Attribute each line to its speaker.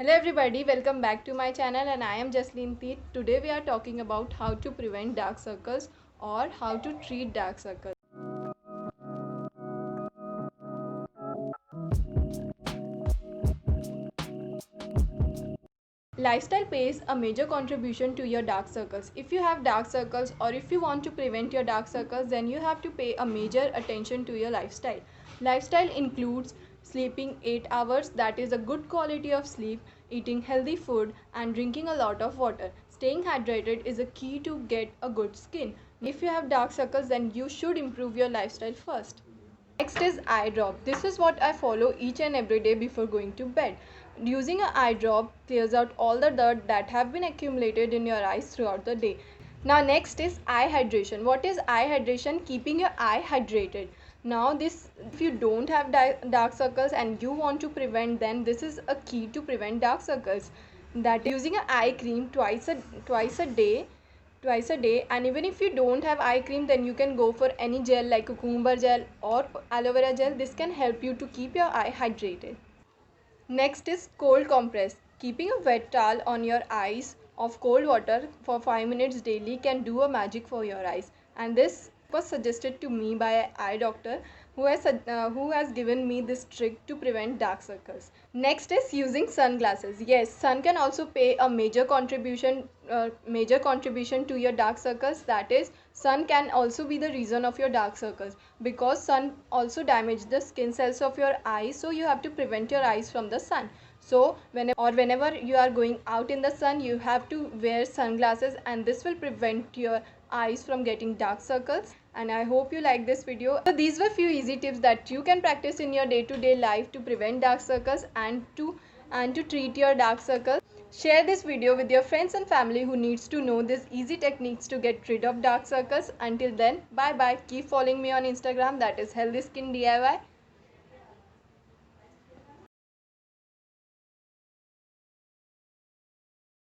Speaker 1: Hello everybody, welcome back to my channel and I am Jasleen Tith. Today we are talking about how to prevent dark circles or how to treat dark circles. Lifestyle plays a major contribution to your dark circles. If you have dark circles or if you want to prevent your dark circles, then you have to pay a major attention to your lifestyle. Lifestyle includes sleeping 8 hours, that is a good quality of sleep, eating healthy food and drinking a lot of water. Staying hydrated is a key to get a good skin. If you have dark circles, then you should improve your lifestyle first. Next is eye drop. This is what I follow each and every day before going to bed. Using an eye drop clears out all the dirt that have been accumulated in your eyes throughout the day. Now next is eye hydration. What is eye hydration? Keeping your eye hydrated. Now this, if you don't have dark circles and you want to prevent them, this is a key to prevent dark circles. That is using an eye cream twice a day, and even if you don't have eye cream, then you can go for any gel like cucumber gel or aloe vera gel. This can help you to keep your eye hydrated. Next is cold compress. Keeping a wet towel on your eyes of cold water for 5 minutes daily can do a magic for your eyes, and this was suggested to me by an eye doctor who has given me this trick to prevent dark circles. Next is using sunglasses. Yes, sun can also pay a major contribution to your dark circles. That is, sun can also be the reason of your dark circles, because sun also damages the skin cells of your eyes, so you have to prevent your eyes from the sun. So whenever you are going out in the sun, you have to wear sunglasses, and this will prevent your eyes from getting dark circles. And I hope you like this video. So these were few easy tips that you can practice in your day-to-day life to prevent dark circles and to treat your dark circles. Share this video with your friends and family who needs to know these easy techniques to get rid of dark circles. Until then, bye bye. Keep following me on Instagram, that is Healthy Skin DIY.